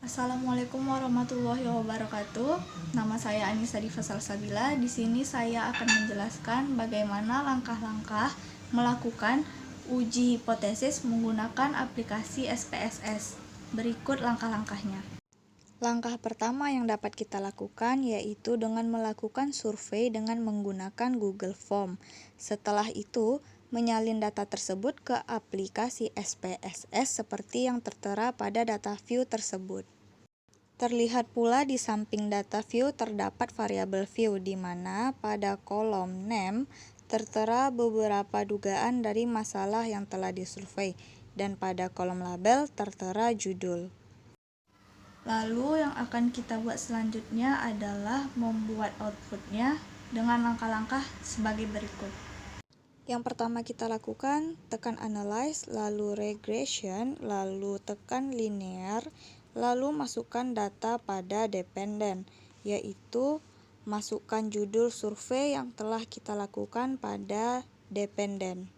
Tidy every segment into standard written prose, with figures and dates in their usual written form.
Assalamualaikum warahmatullahi wabarakatuh. Nama saya Anissa Diva Salsabila. Di sini saya akan menjelaskan bagaimana langkah-langkah melakukan uji hipotesis menggunakan aplikasi SPSS. Berikut langkah-langkahnya. Langkah pertama yang dapat kita lakukan yaitu dengan melakukan survei dengan menggunakan Google Form. Setelah itu, menyalin data tersebut ke aplikasi SPSS seperti yang tertera pada data view tersebut. Terlihat pula di samping data view terdapat variabel view di mana pada kolom name tertera beberapa dugaan dari masalah yang telah disurvei dan pada kolom label tertera judul. Lalu yang akan kita buat selanjutnya adalah membuat outputnya dengan langkah-langkah sebagai berikut. Yang pertama kita lakukan, tekan analyze, lalu regression, lalu tekan linear, lalu masukkan data pada dependen, yaitu masukkan judul survei yang telah kita lakukan pada dependen.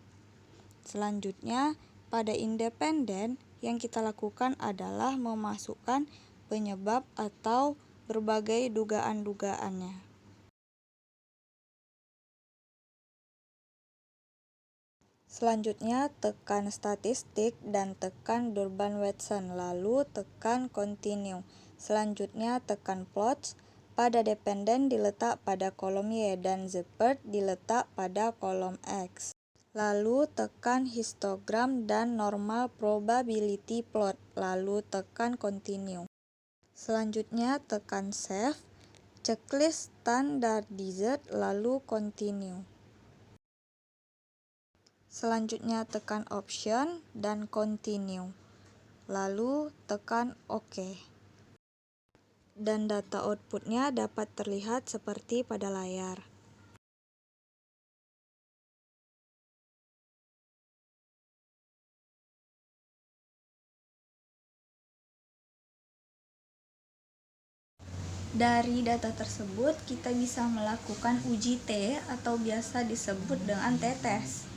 Selanjutnya, pada independen yang kita lakukan adalah memasukkan penyebab atau berbagai dugaan-dugaannya. Selanjutnya, tekan statistik dan tekan Durban-Watson, lalu tekan continue. Selanjutnya, tekan plots. Pada dependen diletak pada kolom Y dan Shepherd diletak pada kolom X. Lalu tekan histogram dan normal probability plot, lalu tekan continue. Selanjutnya, tekan save, checklist standardized, lalu continue. Selanjutnya tekan option dan continue, lalu tekan OK. Dan data outputnya dapat terlihat seperti pada layar. Dari data tersebut kita bisa melakukan uji T atau biasa disebut dengan T-test,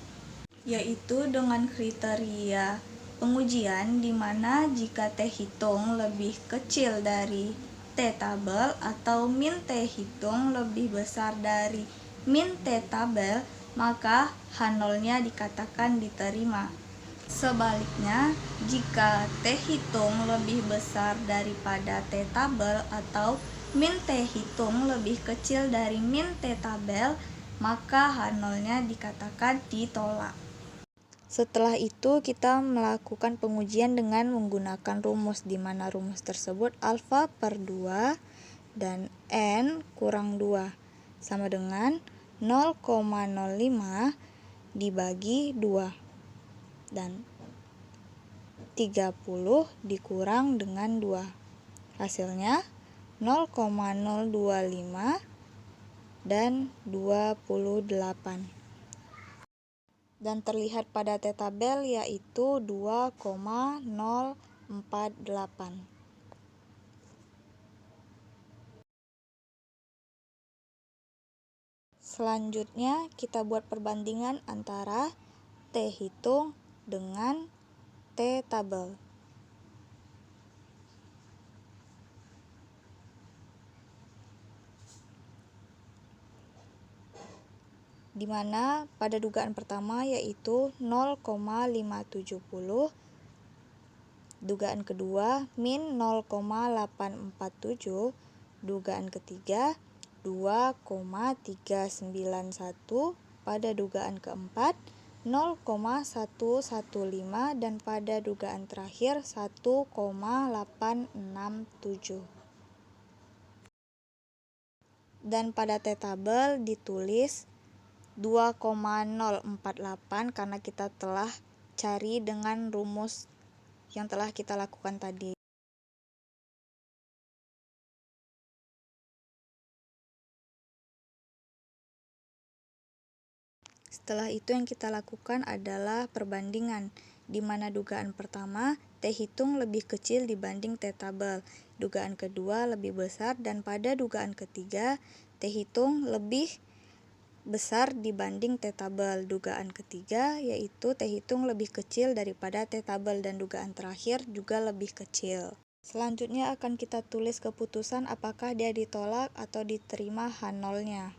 yaitu dengan kriteria pengujian di mana jika T hitung lebih kecil dari T tabel atau min T hitung lebih besar dari min T tabel, maka H0-nya dikatakan diterima. Sebaliknya, jika T hitung lebih besar daripada T tabel atau min T hitung lebih kecil dari min T tabel, maka H0-nya dikatakan ditolak. Setelah itu kita melakukan pengujian dengan menggunakan rumus di mana rumus tersebut alfa per 2 dan n kurang 2 sama dengan 0,05 dibagi 2 dan 30 dikurang dengan 2. Hasilnya 0,025 dan 28. Dan terlihat pada T tabel yaitu 2,048. Selanjutnya kita buat perbandingan antara T hitung dengan T tabel. Di mana pada dugaan pertama yaitu 0,570, dugaan kedua min 0,847, dugaan ketiga 2,391, pada dugaan keempat 0,115 dan pada dugaan terakhir 1,867. Dan pada T tabel ditulis 2,048 karena kita telah cari dengan rumus yang telah kita lakukan tadi. Setelah itu yang kita lakukan adalah perbandingan, di mana dugaan pertama T hitung lebih kecil dibanding T tabel, dugaan kedua lebih besar, dan pada dugaan ketiga T hitung lebih besar dibanding T tabel. Dugaan ketiga yaitu T hitung lebih kecil daripada T tabel dan dugaan terakhir juga lebih kecil. Selanjutnya akan kita tulis keputusan apakah dia ditolak atau diterima H0-nya.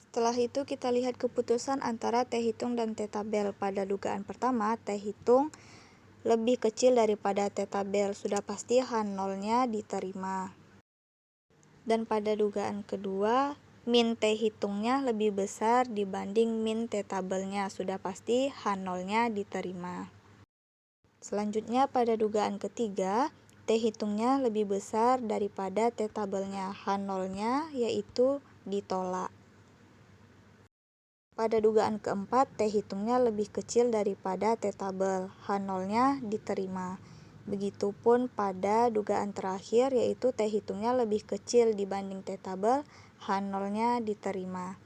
Setelah itu kita lihat keputusan antara T hitung dan T tabel. Pada dugaan pertama, T hitung lebih kecil daripada T tabel. Sudah pasti H0-nya diterima. Dan pada dugaan kedua, min T hitungnya lebih besar dibanding min T tabelnya. Sudah pasti H0-nya diterima. Selanjutnya pada dugaan ketiga, T hitungnya lebih besar daripada T tabelnya. H0-nya yaitu ditolak. Pada dugaan keempat, T hitungnya lebih kecil daripada T tabel. H0-nya diterima. Begitupun pada dugaan terakhir, yaitu T hitungnya lebih kecil dibanding T tabel, H0-nya diterima.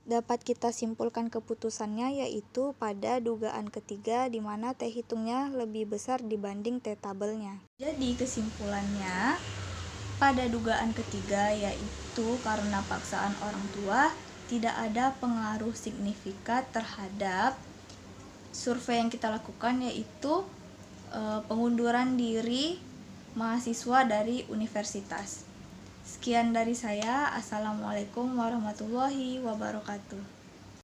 Dapat kita simpulkan keputusannya yaitu pada dugaan ketiga di mana T hitungnya lebih besar dibanding T tabelnya. Jadi kesimpulannya, pada dugaan ketiga yaitu karena paksaan orang tua, tidak ada pengaruh signifikan terhadap survei yang kita lakukan, yaitu pengunduran diri mahasiswa dari universitas. Sekian dari saya. Assalamualaikum warahmatullahi wabarakatuh.